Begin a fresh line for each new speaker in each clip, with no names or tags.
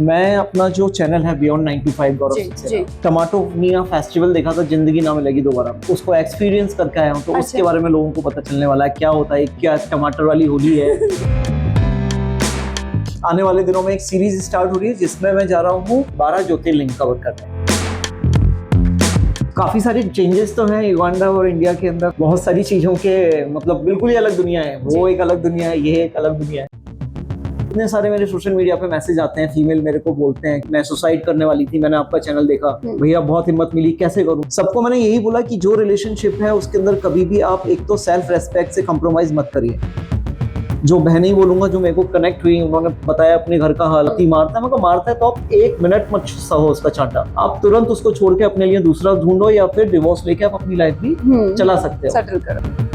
मैं अपना जो चैनल है beyond 9 to 5 Gaurav
ji,
Saxena,
ji.
Tomato festival देखा था, जिंदगी ना मिलेगी दोबारा, उसको एक्सपीरियंस करके आया हूँ, तो उसके बारे में लोगों को पता चलने वाला है क्या होता है, क्या टमाटर वाली होली है। आने वाले दिनों में एक सीरीज स्टार्ट हो रही है जिसमें मैं जा रहा हूँ 12 ज्योतिर्लिंग कवर करने। काफी सारी चेंजेस तो हैं युगांडा और इंडिया के अंदर, बहुत सारी चीजों के मतलब बिल्कुल ही अलग दुनिया है, वो एक अलग दुनिया है, ये एक अलग दुनिया है। इतने सारे मेरे सोशल मीडिया पे मैसेज आते हैं, फीमेल मेरे को बोलते हैं मैं सुसाइड करने वाली थी, मैंने आपका चैनल देखा, भैया बहुत हिम्मत मिली, कैसे करूं। सबको मैंने यही बोला कि जो रिलेशनशिप है उसके अंदर कभी भी आप एक तो सेल्फ रेस्पेक्ट से कॉम्प्रोमाइज मत करिए। जो बहनें बोलूंगा जो मेरे को कनेक्ट हुई, उन्होंने बताया अपने घर का हाल, मारता है, मैं मारता है तो आप 1 मिनट मत सहो उसका चांटा, आप तुरंत उसको छोड़ के अपने लिए दूसरा ढूंढो या फिर डिवोर्स लेके आप अपनी लाइफ भी चला सकते हो,
सेटल करो।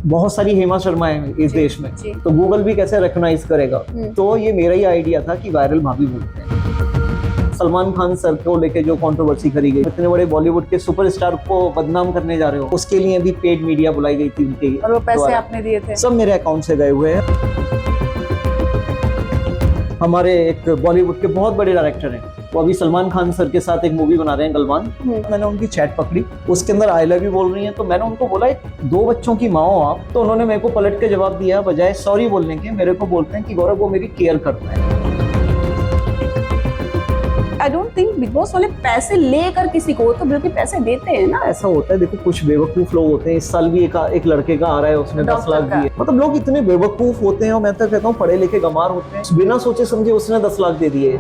बहुत सारी हेमा शर्मा है इस देश में, तो गूगल भी कैसे रिकॉग्नाइज करेगा। तो ये मेरा ही आइडिया था कि वायरल भाभी बोलते हैं। सलमान खान सर को लेके जो कंट्रोवर्सी करी गई, इतने बड़े बॉलीवुड के सुपरस्टार को बदनाम करने जा रहे हो, उसके लिए भी पेड मीडिया बुलाई गई थी उनके,
और वो पैसे आपने दिए थे? सब
मेरे अकाउंट से गए हुए हैं। हमारे एक बॉलीवुड के बहुत बड़े डायरेक्टर हैं, वो अभी सलमान खान सर के साथ एक मूवी बना रहे हैं गलवान। मैंने उनकी चैट पकड़ी, उसके अंदर आई लव यू बोल रही हैं, तो मैंने उनको बोला 2 बच्चों की माँ हो आप, तो उन्होंने मेरे को पलट के जवाब दिया, बजाय सॉरी बोलने के मेरे को बोलते हैं कि गौरव वो मेरी केयर करता है।
I don't think big boss वाले पैसे लेकर किसी को, तो बल्कि पैसे देते हैं ना।
ऐसा होता है, देखो कुछ बेवकूफ लोग होते हैं, इस साल भी एक लड़के का आ रहा है, उसने 10 लाख दिए, मतलब लोग इतने बेवकूफ होते हैं, और मैं तो कहता हूँ पढ़े लिखे गंवार होते हैं, बिना सोचे समझे उसने 10 लाख दे दिए।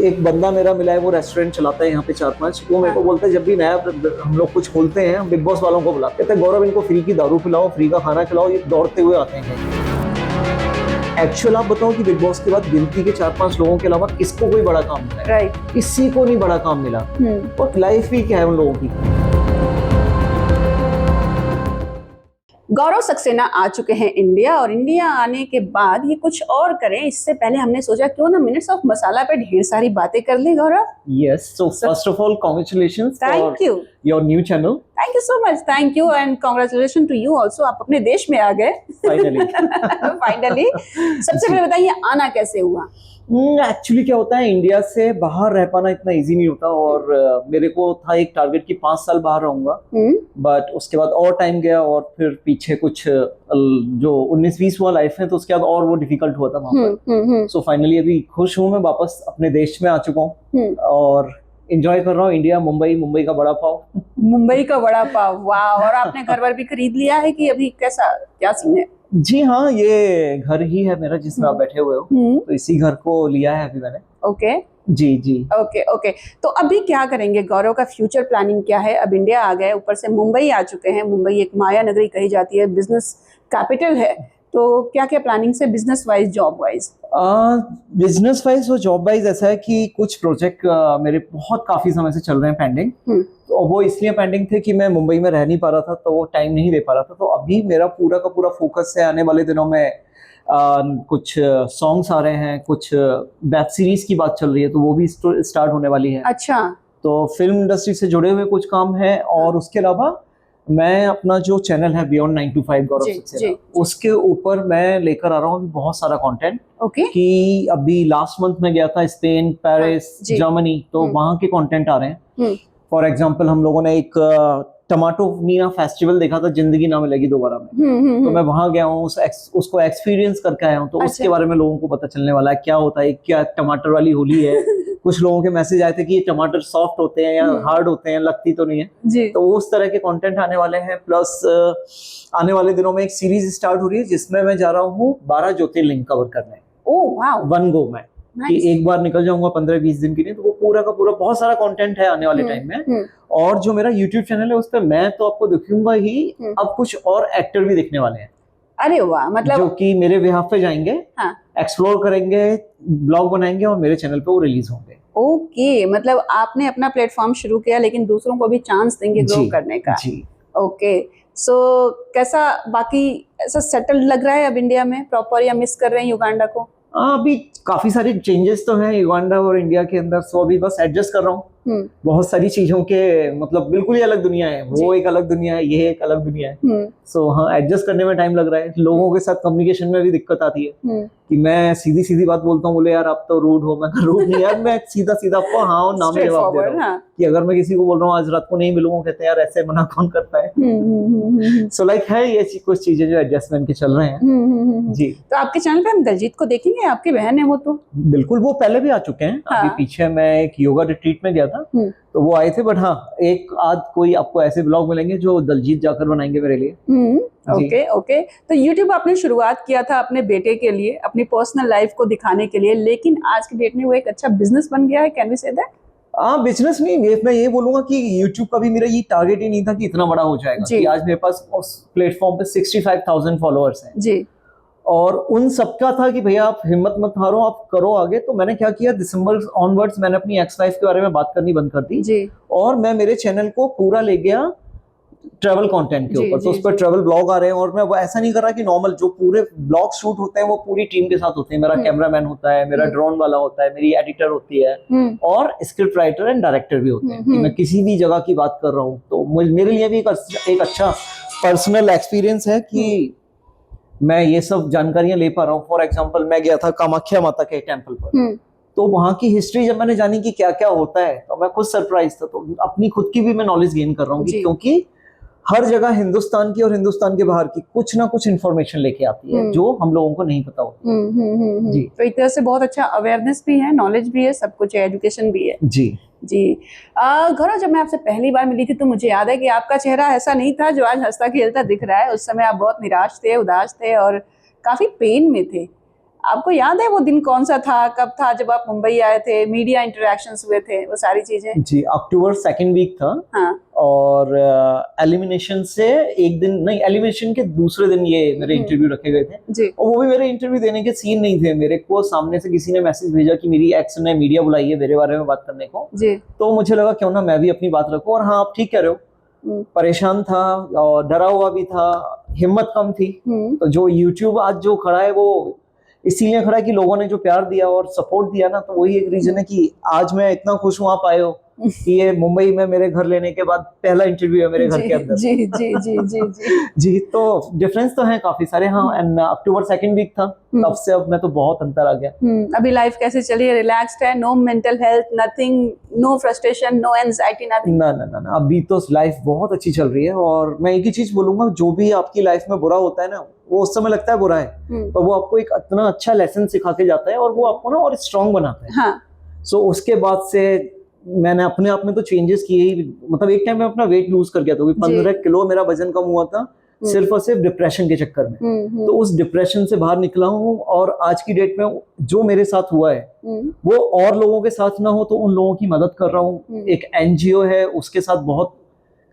एक बंदा मेरा मिला है, वो रेस्टोरेंट चलाता है यहाँ पे 4-5, वो मेरे को बोलता है जब भी नया हम लोग कुछ खोलते हैं, बिग बॉस वालों को बुलाते हैं, गौरव इनको फ्री की दारू पिलाओ, फ्री का खाना खिलाओ, ये दौड़ते हुए आते हैं। एक्चुअल आप बताओ कि बिग बॉस के बाद गिनती के 4-5 लोगों के अलावा किसको कोई बड़ा काम मिला?
राइट,
किसी को नहीं बड़ा काम मिला। और लाइफ भी क्या है उन लोगों की।
गौरव सक्सेना आ चुके हैं इंडिया, और इंडिया आने के बाद ये कुछ और करें, इससे पहले हमने सोचा क्यों ना मिनट्स ऑफ मसाला पे ढेर सारी बातें कर ले। Gaurav,
yes, so first of all congratulations for your new channel.
Thank you so much, thank you, and congratulation to you also, आप अपने देश में आ गए फाइनली। फाइनली सबसे पहले बताइए आना कैसे हुआ?
एक्चुअली क्या होता है, इंडिया से बाहर रह पाना इतना इजी नहीं होता, और मेरे को था एक टारगेट कि 5 साल बाहर रहूंगा, बट उसके बाद और टाइम गया, और फिर पीछे कुछ जो 19-20 हुआ लाइफ में, तो उसके बाद और वो डिफिकल्ट हुआ था वहां पर। सो फाइनली अभी खुश हूँ, मैं वापस अपने देश में आ चुका हूँ और एंजॉय कर रहा हूँ। इंडिया, मुंबई का बड़ा पाव।
मुंबई का बड़ा पाव, वाह। और आपने घर वर भी खरीद लिया है कि अभी कैसा क्या सीन है?
जी हाँ, ये घर ही है मेरा जिसमें आप बैठे हुए हो, तो इसी घर को लिया है अभी मैंने।
ओके,
जी जी,
ओके। तो अभी क्या करेंगे? गौरव का फ्यूचर प्लानिंग क्या है? अब इंडिया आ गए, ऊपर से मुंबई आ चुके हैं। मुंबई एक माया नगरी कही जाती है, बिजनेस कैपिटल है, तो क्या क्या प्लानिंग से business wise, job wise?
Business wise और जॉब वाइज ऐसा है कि कुछ प्रोजेक्ट मेरे बहुत काफी समय से चल रहे हैं पेंडिंग, तो वो इसलिए पेंडिंग थे कि मैं मुंबई में रह नहीं पा रहा था, तो वो टाइम नहीं दे पा रहा था। तो अभी मेरा पूरा का पूरा फोकस है, आने वाले दिनों में कुछ सॉन्ग्स आ रहे हैं, कुछ वेब सीरीज की बात चल रही है, तो वो भी स्टार्ट होने वाली है।
अच्छा, तो
फिल्म इंडस्ट्री से जुड़े हुए कुछ काम है, और उसके अलावा मैं अपना जो चैनल है बियॉन्ड 9 to 5 गौरव सक्सेना, उसके ऊपर मैं लेकर आ रहा हूँ बहुत सारा कंटेंट। कि अभी लास्ट मंथ में गया था स्पेन, पेरिस, जर्मनी, तो वहाँ के कंटेंट आ रहे हैं। फॉर एग्जांपल हम लोगों ने एक टमाटो फेस्टिवल देखा था, जिंदगी ना मिलेगी दोबारा में, तो मैं वहां गया हूँ, उसको एक्सपीरियंस करके आया हूँ, तो उसके बारे में लोगों को पता चलने वाला है क्या होता है, क्या टमाटर वाली होली है। कुछ लोगों के मैसेज आए थे कि ये टमाटर सॉफ्ट होते हैं या हार्ड होते हैं, लगती तो नहीं है, तो उस तरह के कंटेंट आने वाले हैं। प्लस आने वाले दिनों में एक सीरीज स्टार्ट हो रही है जिसमें मैं जा रहा हूँ 12 ज्योतिर्लिंग कवर करने।
ओह वाओ,
वन गो में, कि एक बार निकल जाऊंगा 15-20 दिन के लिए, तो वो पूरा का पूरा बहुत सारा कंटेंट है आने वाले टाइम में। और जो मेरा YouTube चैनल है उस पर मैं तो आपको दिखूंगा ही, अब कुछ और एक्टर भी दिखने वाले हैं।
अरे वाह, मतलब
जो कि मेरे बिहाफ पे जाएंगे, एक्सप्लोर करेंगे, ब्लॉग बनाएंगे, और मेरे चैनल पे वो रिलीज होंगे।
ओके, मतलब आपने अपना प्लेटफॉर्म शुरू किया, लेकिन दूसरों को भी चांस देंगे ग्रो करने का।
जी,
ओके। सो कैसा बाकी, ऐसा सेटल लग रहा है अब इंडिया में प्रॉपर, या मिस कर रहे हैं युगांडा को?
अभी काफी सारे चेंजेस तो हैं युगांडा और इंडिया के अंदर, सो अभी बस एडजस्ट कर रहा हूँ। बहुत सारी चीजों के मतलब बिल्कुल ही अलग दुनिया है, वो एक अलग दुनिया है, ये एक अलग दुनिया है। सो हाँ, एडजस्ट करने में टाइम लग रहा है। लोगों के साथ कम्युनिकेशन में भी दिक्कत आती है कि मैं सीधी सीधी बात बोलता हूँ, बोले यार आप तो रूड हो। मैं रूड नहीं यार, मैं सीधा सीधा आपको हाँ और ना में जवाब दे रहा हूँ कि अगर मैं किसी को बोल रहा हूँ आज रात को नहीं मिलूंगा, कहते हैं यार ऐसे मना कौन करता है। सो लाइक है ये कुछ चीजें जो एडजस्टमेंट के चल रहे हैं। जी,
तो आपके चैनल पे हम दलजीत को देखेंगे, आपकी बहन है वो तो?
बिल्कुल, वो पहले भी आ चुके हैं। अभी पीछे मैं एक योगा रिट्रीट में गया था तो वो आए थे, बट हाँ एक आध कोई आपको ऐसे ब्लॉग मिलेंगे जो दलजीत जाकर बनाएंगे मेरे लिए।
ओके। तो YouTube आपने शुरुआत किया था अपने बेटे के लिए, अपनी पर्सनल लाइफ को दिखाने के लिए, लेकिन आज की डेट में वो एक अच्छा बिजनेस बन गया है। Can we say that?
Business नहीं, मैं ये बोलूंगा कि YouTube का भी मेरा ये टारगेट ही नहीं था कि इतना बड़ा हो जाएगा कि आज मेरे पास उस प्लेटफॉर्म पे 65,000 फॉलोअर्स हैं जी, और उन सबका था कि भैया आप हिम्मत मत हारो, आप करो आगे। तो मैंने क्या किया, दिसंबर ऑनवर्ड्स मैंने अपनी एक्स लाइफ के बारे में बात करनी बंद कर दी जी, और मैं मेरे चैनल को पूरा ले गया ट्रैवल कंटेंट के ऊपर। तो उस पर ट्रैवल ब्लॉग आ रहे हैं और मैं वो ऐसा नहीं कर रहा कि नॉर्मल जो पूरे ब्लॉग शूट होते हैं वो पूरी टीम के साथ होते हैं। मेरा कैमरामैन होता है, मेरा ड्रोन वाला होता है, मेरी एडिटर होती है और स्क्रिप्ट राइटर एंड डायरेक्टर भी होते हैं कि मैं किसी भी जगह की बात कर रहा हूँ। तो मेरे लिए भी एक अच्छा पर्सनल एक्सपीरियंस है कि मैं ये सब जानकारियां ले पा रहा हूँ। फॉर एग्जाम्पल मैं गया था कामाख्या माता के टेम्पल पर, तो वहां की हिस्ट्री जब मैंने जानी कि क्या क्या होता है तो मैं खुद सरप्राइज था। तो अपनी खुद की भी मैं नॉलेज गेन कर रहा हूँ क्योंकि हर जगह हिंदुस्तान की और हिंदुस्तान के बाहर की कुछ ना कुछ इन्फॉर्मेशन लेके आती है जो हम लोगों को नहीं पता होती।
जी, तो एक तरह से बहुत अच्छा अवेयरनेस भी है, नॉलेज भी है, सब कुछ है, एजुकेशन भी है।
जी
जी। गौरव, जब मैं आपसे पहली बार मिली थी तो मुझे याद है कि आपका चेहरा ऐसा नहीं था जो आज हंसता खेलता दिख रहा है। उस समय आप बहुत निराश थे, उदास थे और काफी पेन में थे। आपको याद है वो दिन कौन सा था, कब था जब आप मुंबई आए थे, मीडिया इंटरेक्शंस हुए थे, वो सारी चीजें?
जी, अक्टूबर 2nd वीक था। हाँ। और एलिमिनेशन से एक दिन नहीं, एलिमिनेशन के दूसरे दिन ये मेरे इंटरव्यू रखे गए थे जी। और वो भी मेरे इंटरव्यू देने के सीन नहीं थे। मेरे को सामने से किसी ने मैसेज भेजा कि मेरी एक्स ने मीडिया बुलाई है मेरे बारे में बात करने को जी। तो मुझे लगा क्यों ना मैं भी अपनी बात रखूं। और हाँ, आप ठीक कह रहे हो, परेशान था और डरा हुआ भी था, हिम्मत कम थी। तो जो यूट्यूब आज जो खड़ा है वो इसीलिए खड़ा है कि लोगों ने जो प्यार दिया और सपोर्ट दिया ना, तो वही एक रीजन है कि आज मैं इतना खुश हूँ आप आए हो कि ये मुंबई में मेरे घर लेने के बाद पहला इंटरव्यू है मेरे घर के अंदर।
जी जी जी जी जी
जी, तो डिफरेंस तो है काफी सारे। हाँ, एंड अक्टूबर 2nd वीक था, तब से अब मैं तो बहुत अंतर आ गया।
अभी लाइफ कैसे चली है? रिलैक्स्ड है? No mental health, nothing, no frustration, no anxiety, nothing?
ना, अभी तो लाइफ बहुत अच्छी चल रही है। और मैं एक ही चीज बोलूंगा, जो भी आपकी लाइफ में बुरा होता है ना, वो उस समय लगता है बुरा है, पर वो आपको एक इतना अच्छा लेसन सिखा के जाता है और वो आपको ना और स्ट्रांग बनाता है। हाँ। सो उसके बाद से मैंने अपने आप में तो चेंजेस किए ही। मतलब एक टाइम में अपना वेट लूज कर गया था, 15 किलो मेरा वजन कम हुआ था सिर्फ और सिर्फ डिप्रेशन के चक्कर में। तो उस डिप्रेशन से बाहर निकला हूँ और आज की डेट में जो मेरे साथ हुआ है वो और लोगों के साथ ना हो तो उन लोगों की मदद कर रहा हूँ। एक एनजीओ है, उसके साथ बहुत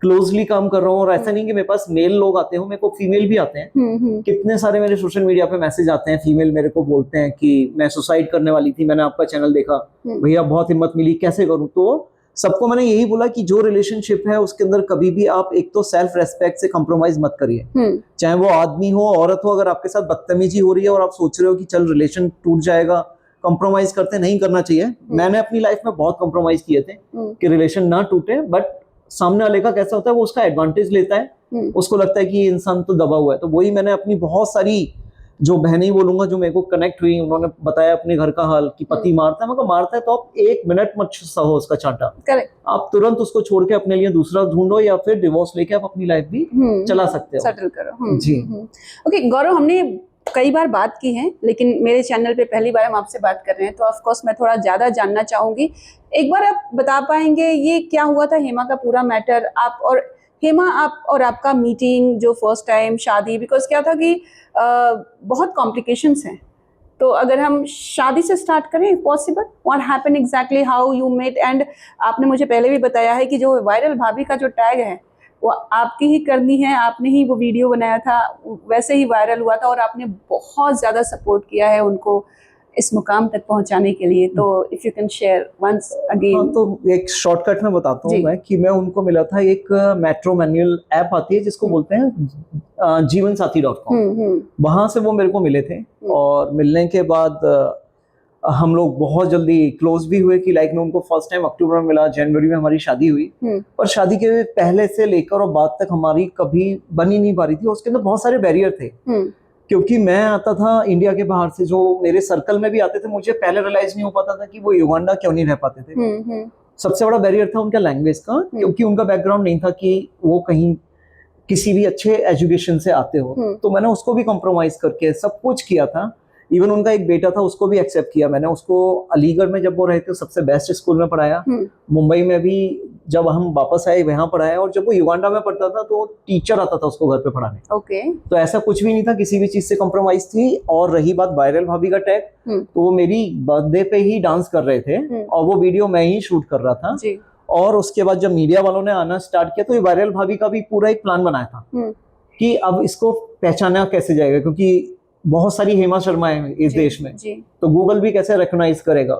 क्लोजली काम कर रहा हूँ। और ऐसा नहीं कि मेरे पास मेल लोग आते हो, मेरे को फीमेल भी आते हैं। कितने सारे मेरे सोशल मीडिया पे मैसेज आते हैं, फीमेल मेरे को बोलते हैं कि मैं सुसाइड करने वाली थी, मैंने आपका चैनल देखा, भैया बहुत हिम्मत मिली, कैसे करूँ। तो सबको मैंने यही बोला कि जो रिलेशनशिप है उसके अंदर कभी भी आप एक तो सेल्फ रेस्पेक्ट से कॉम्प्रोमाइज मत करिए। चाहे वो आदमी हो औरत हो, अगर आपके साथ बदतमीजी हो रही है और आप सोच रहे हो कि चल रिलेशन टूट जाएगा, कॉम्प्रोमाइज करते नहीं करना चाहिए। मैंने अपनी लाइफ में बहुत कॉम्प्रोमाइज किए थे कि रिलेशन ना टूटे, बट सामने वाले का कैसा होता है वो उसका एडवांटेज लेता है, उसको लगता है कि ये इंसान तो दबा हुआ है। तो वही मैंने अपनी बहुत सारी जो बहनें बोलूंगा जो मेरे को कनेक्ट हुई, उन्होंने बताया अपने घर का हाल कि पति मारता है। मैं मारता है तो आप 1 मिनट मत सहो उसका चांटा, आप तुरंत उसको छोड़ के अपने लिए दूसरा ढूंढो या फिर डिवोर्स लेके आप अपनी लाइफ भी चला सकते हो,
सेटल करो। जी। ओके गौरव, हमने कई बार बात की है लेकिन मेरे चैनल पे पहली बार हम आपसे बात कर रहे हैं, तो ऑफ कोर्स मैं थोड़ा ज्यादा जानना चाहूंगी। एक बार आप बता पाएंगे ये क्या हुआ था, हेमा का पूरा मैटर? आप और हेमा, आप और आपका मीटिंग, जो फर्स्ट टाइम शादी, बिकॉज क्या था कि बहुत कॉम्प्लिकेशंस हैं, तो अगर हम शादी से स्टार्ट करें, possible? What happened exactly, how you met? And आपने मुझे पहले भी बताया है कि जो वायरल भाभी का जो टैग है वो आपकी ही करनी है, आपने ही वो वीडियो बनाया था, वैसे ही वायरल हुआ था और आपने बहुत ज़्यादा सपोर्ट किया है उनको इस मुकाम तक पहुंचाने के लिए। तो if you can share once again.
तो एक शॉर्टकट में बताता हूँ मैं कि मैं उनको मिला था, एक मेट्रो मैनुअल ऐप आती है जिसको बोलते हैं जीवन साथी.com, वहां से वो मेरे को मिले थे। और मिलने के बाद हम लोग बहुत जल्दी क्लोज भी हुए कि लाइक मैं उनको फर्स्ट टाइम अक्टूबर में मिला, जनवरी में हमारी शादी हुई। पर शादी के पहले से लेकर और बाद तक हमारी कभी बन ही नहीं पा रही थी। उसके अंदर बहुत सारे बैरियर थे, क्योंकि मैं आता था इंडिया के बाहर से, जो मेरे सर्कल में भी आते थे, मुझे पहले रियलाइज नहीं हो पाता था कि वो युगांडा क्यों नहीं रह पाते थे। सबसे बड़ा बैरियर था उनका लैंग्वेज का, क्योंकि उनका बैकग्राउंड नहीं था कि वो कहीं किसी भी अच्छे एजुकेशन से आते हो। तो मैंने उसको भी कॉम्प्रोमाइज करके सब कुछ किया था। इवन उनका एक बेटा था, उसको भी एक्सेप्ट किया मैंने। उसको अलीगढ़ में जब वो रहे थे सबसे बेस्ट स्कूल में पढ़ाया, मुंबई में भी जब हम वापस आए वहां पढ़ाया, और जब वो युगांडा में पढ़ता था तो टीचर आता था उसको घर पे पढ़ाने। तो ऐसा कुछ भी नहीं था, किसी भी चीज से कॉम्प्रोमाइज थी। और रही बात वायरल भाभी का टैग, तो वो मेरी बर्थडे पे ही डांस कर रहे थे और वो वीडियो मैं ही शूट कर रहा था। और उसके बाद जब मीडिया वालों ने आना स्टार्ट किया तो ये वायरल भाभी का भी पूरा एक प्लान बनाया था कि अब इसको पहचाना कैसे जाएगा, क्योंकि बहुत सारी हेमा शर्मा है इस देश में, तो गूगल भी कैसे रिकॉग्नाइज करेगा।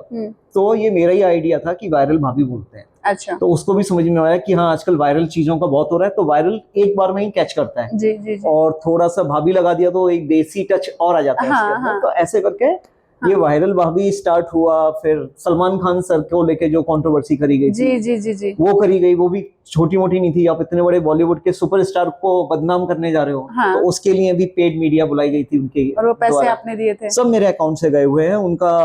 तो ये मेरा ही आइडिया था कि वायरल भाभी बोलते हैं। अच्छा। तो उसको भी समझ में आया कि हाँ आजकल वायरल चीजों का बहुत हो रहा है, तो वायरल एक बार में ही कैच करता है। जी। और थोड़ा सा भाभी लगा दिया तो एक देसी टच और आ जाता है उसके अंदर। तो ऐसे करके ये वायरल भाभी स्टार्ट हुआ। फिर सलमान खान सर को लेके जो कंट्रोवर्सी करी गई थी, वो करी गई, वो भी छोटी मोटी नहीं थी। आप इतने बड़े बॉलीवुड के सुपरस्टार को बदनाम करने जा रहे हो, तो उसके लिए भी पेड मीडिया बुलाई गई थी उनके, और वो पैसे आपने दिए थे? सब मेरे अकाउंट से गए हुए हैं। उनका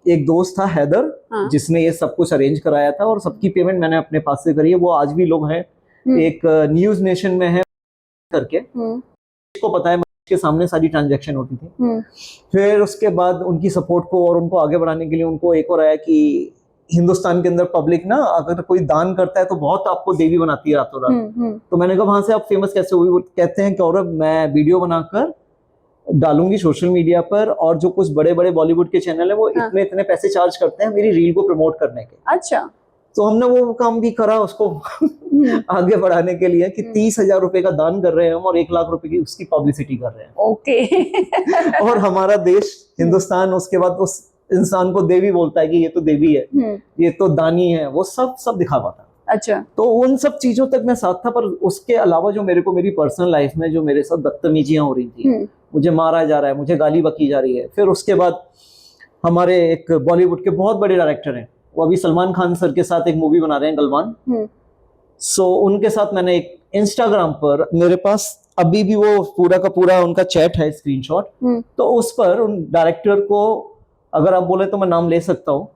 एक दोस्त था हैदर, जिसने ये सब कुछ अरेंज कराया था, और सबकी पेमेंट मैंने अपने पास से करी है। वो आज भी लोग हैं, एक न्यूज नेशन में है करके, इसको पता है के सामने सारी ट्रांजैक्शन होती थी। फिर उसके बाद उनकी सपोर्ट को और उनको आगे बढ़ाने के लिए उनको एक और आया कि हिंदुस्तान के अंदर पब्लिक ना अगर कोई दान करता है तो बहुत आपको देवी बनाती है रातों रात। तो मैंने कहा वहां से आप फेमस कैसे हुई? वो कहते हैं कि और मैं वीडियो बनाकर डालूंगी सोशल मीडिया पर, और जो कुछ बड़े बड़े बॉलीवुड के चैनल है वो इतने इतने पैसे चार्ज करते हैं मेरी रील को प्रमोट करने के। अच्छा। तो हमने वो काम भी करा उसको आगे बढ़ाने के लिए कि 30,000 रुपए का दान कर रहे हैं हम और 1 लाख रुपए की उसकी पब्लिसिटी कर रहे हैं। ओके। और हमारा देश हिंदुस्तान उसके बाद उस इंसान को देवी बोलता है कि ये तो देवी है, ये तो दानी है, वो सब दिखावा था। अच्छा। तो उन सब चीजों तक मैं साथ था, पर उसके अलावा जो मेरे को मेरी पर्सनल लाइफ में जो मेरे साथ बदतमीजियां हो रही थी, मुझे मारा जा रहा है, मुझे गाली बकी जा रही है। फिर उसके बाद हमारे एक बॉलीवुड के बहुत बड़े डायरेक्टर हैं, वो अभी सलमान खान सर के साथ एक मूवी बना रहे हैं गलवान। सो उनके साथ मैंने एक इंस्टाग्राम पर, मेरे पास अभी भी वो पूरा का पूरा उनका चैट है स्क्रीनशॉट, तो उस पर उन डायरेक्टर को अगर आप बोले तो मैं नाम ले सकता हूँ,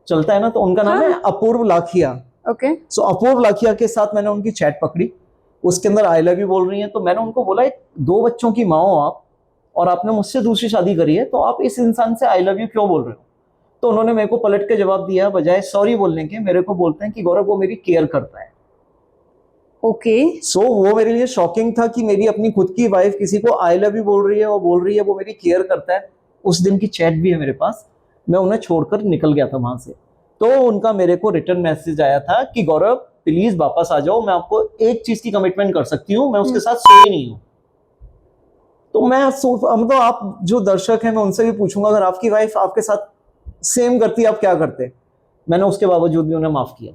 चलता है ना? तो उनका नाम है अपूर्व लाखिया। ओके। सो अपूर्व लाखिया के साथ मैंने उनकी चैट पकड़ी, उसके अंदर आई लव यू बोल रही हैं। तो मैंने उनको बोला 2 बच्चों की माँ हो आप, और आपने मुझसे दूसरी शादी करी है, तो आप इस इंसान से आई लव यू क्यों बोल रहे हो? तो उन्होंने मेरे को पलट के जवाब दिया, बजाय सॉरी बोलने के मेरे को बोलते हैं कि गौरव वो मेरी केयर करता है। ओके। सो वो मेरे लिए शॉकिंग था कि मेरी अपनी खुद की वाइफ किसी को आई लव यू बोल रही है और बोल रही है वो मेरी केयर करता है। उस दिन की चैट भी है मेरे पास, मैं उन्हें छोड़कर निकल गया था वहां से। तो उनका मेरे को रिटर्न मैसेज आया था कि गौरव प्लीज वापस आ जाओ, मैं आपको एक चीज की कमिटमेंट कर सकती हूँ, मैं उसके साथ सोई नहीं हूँ। तो मैं मतलब आप जो दर्शक हैं मैं उनसे भी पूछूंगा, अगर आपकी वाइफ आपके साथ सेम करती आप क्या करते? मैंने उसके बावजूद भी उन्हें माफ किया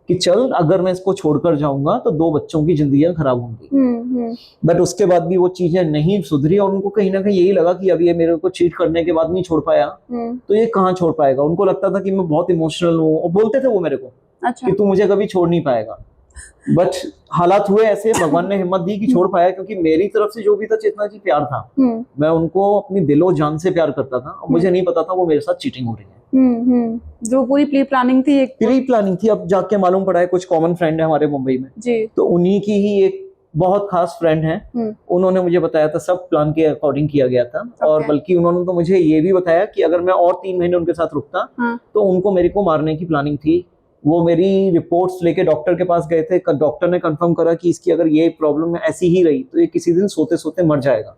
कि चल अगर मैं इसको छोड़कर जाऊंगा तो 2 बच्चों की जिंदगियां खराब होंगी। बट उसके बाद भी वो चीजें नहीं सुधरी, और उनको कहीं ना कहीं यही लगा कि अब ये मेरे को चीट करने के बाद नहीं छोड़ पाया, तो ये कहाँ छोड़ पाएगा। उनको लगता था कि मैं बहुत इमोशनल हूँ, और बोलते थे वो मेरे को कि तू मुझे कभी छोड़ नहीं पाएगा। बट हालात हुए ऐसे, भगवान ने हिम्मत दी कि छोड़ पाया, क्योंकि मेरी तरफ से जो भी था चेतना जी प्यार था, मैं उनको अपनी दिलो जान से प्यार करता था, और मुझे नहीं पता था वो मेरे साथ चीटिंग हो रही है।
जो पूरी प्री प्लानिंग थी, एक
प्री प्लानिंग थी। अब जाके मालूम पड़ा है कुछ कॉमन फ्रेंड है हमारे मुंबई में जी, तो उन्हीं की ही एक बहुत खास फ्रेंड है, उन्होंने मुझे बताया था, सब प्लान के अकॉर्डिंग किया गया था। और बल्कि उन्होंने तो मुझे ये भी बताया कि अगर मैं और 3 महीने उनके साथ रुकता तो उनको मेरे को मारने की प्लानिंग थी। वो मेरी रिपोर्ट्स लेके डॉक्टर के पास गए थे, डॉक्टर ने कंफर्म करा कि इसकी अगर ये प्रॉब्लम ऐसी ही रही तो ये किसी दिन सोते सोते मर जाएगा।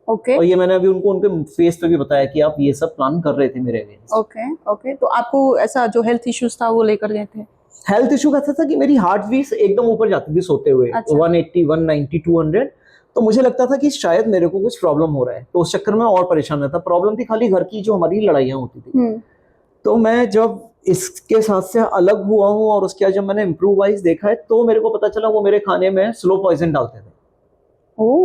ओके। और ये मैंने अभी उनको उनके फेस पे भी बताया कि आप ये सब प्लान कर रहे थे मेरे अगेंस्ट।
ओके। तो आपको ऐसा जो हेल्थ इश्यूज था वो लेकर गए थे?
हेल्थ इशू कैसा था कि मेरी हार्ट बीट एकदम ऊपर जाती थी सोते हुए। अच्छा। 180, 190, 200। तो मुझे लगता था कि शायद मेरे को कुछ प्रॉब्लम हो रहा है, तो उस चक्कर में और परेशान रहता। प्रॉब्लम थी खाली घर की, जो हमारी लड़ाइयाँ होती थी। तो मैं जब इसके साथ से अलग हुआ हूँ और उसके बाद जब मैंने इम्प्रूवाइज देखा है, तो मेरे को पता चला वो मेरे खाने में स्लो पॉइजन डालते थे।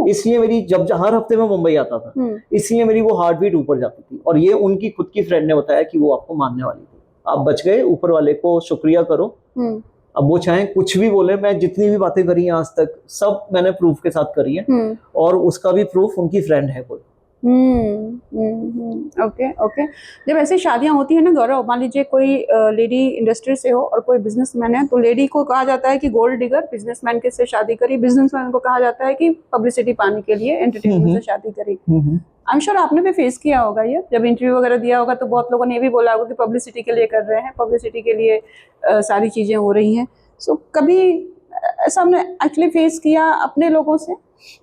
इसलिए मेरी जब हर हफ्ते में मुंबई आता था, इसलिए मेरी वो हार्ट बीट ऊपर जाती थी। और ये उनकी खुद की फ्रेंड ने बताया कि वो आपको मानने वाली थी, आप बच गए, ऊपर वाले को शुक्रिया करो। अब वो चाहे कुछ भी बोले, मैं जितनी भी बातें करी हैं आज तक सब मैंने प्रूफ के साथ करी है, और उसका भी प्रूफ उनकी फ्रेंड है कोई।
Okay okay. जब ऐसी शादियां होती है ना गौरव, मान लीजिए कोई लेडी इंडस्ट्री से हो और कोई बिजनेसमैन है, तो लेडी को कहा जाता है कि गोल्ड डिगर, बिजनेसमैन के से शादी करी, बिजनेसमैन को कहा जाता है कि पब्लिसिटी पाने के लिए एंटरटेनमेंट से शादी करी। आई एम श्योर आपने भी फेस किया होगा ये, जब इंटरव्यू वगैरह दिया होगा तो बहुत लोगों ने ये भी बोला होगा कि पब्लिसिटी के लिए कर रहे हैं, पब्लिसिटी के लिए सारी चीजें हो रही हैं। सो कभी ऐसा हमने एक्चुअली फेस किया अपने लोगों से?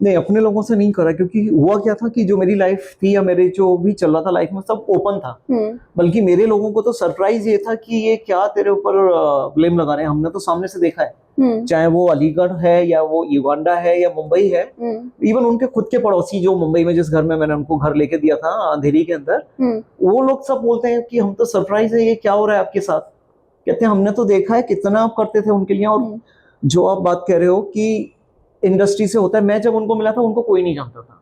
नहीं, अपने लोगों से नहीं करा, क्योंकि हुआ क्या था कि जो मेरी लाइफ थी या मेरे जो भी चल रहा था लाइफ में सब ओपन था। बल्कि मेरे लोगों को तो सरप्राइज ये था कि ये क्या तेरे ऊपर ब्लेम लगा रहे हैं, हमने तो सामने से देखा है, चाहे वो अलीगढ़ है या वो युगांडा है या मुंबई है, इवन उनके खुद के पड़ोसी जो मुंबई में जिस घर में मैंने उनको घर लेके दिया था अंधेरी के अंदर, वो लोग सब बोलते हैं कि हम तो सरप्राइज है, ये क्या हो रहा है आपके साथ। कहते हैं हमने तो देखा है कितना आप करते थे उनके लिए। और जो आप बात कह रहे हो कि इंडस्ट्री से होता है, मैं जब उनको मिला था उनको कोई नहीं जानता था,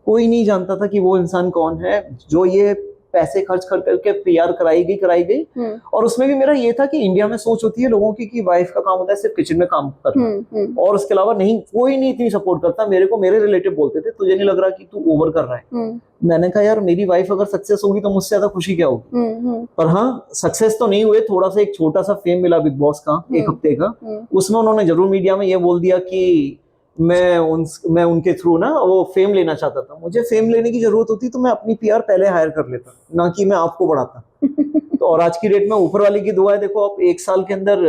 कोई नहीं जानता था कि वो इंसान कौन है जो ये पैसे खर्च कर करके पीआर कराई गई। और उसमें भी मेरा ये था कि इंडिया में सोच होती है लोगों की कि वाइफ का काम होता है सिर्फ किचन में काम करना, और उसके अलावा नहीं, कोई नहीं इतनी सपोर्ट करता। मेरे को मेरे रिलेटिव बोलते थे तुझे नहीं लग रहा कि तू ओवर कर रहा है? मैंने कहा यार मेरी वाइफ अगर सक्सेस होगी तो मुझसे ज्यादा खुशी क्या होगी। पर हाँ, सक्सेस तो नहीं हुए, थोड़ा सा एक छोटा सा फेम मिला बिग बॉस का 1 हफ्ते का, उसमें उन्होंने जरूर मीडिया में ये बोल दिया कि मैं उनके थ्रू ना वो फेम लेना चाहता था। मुझे फेम लेने की जरूरत होती तो मैं अपनी पीआर पहले हायर कर लेता, ना कि मैं आपको बढ़ाता। तो और आज की डेट में ऊपर वाले की दुआ है, देखो आप 1 साल के अंदर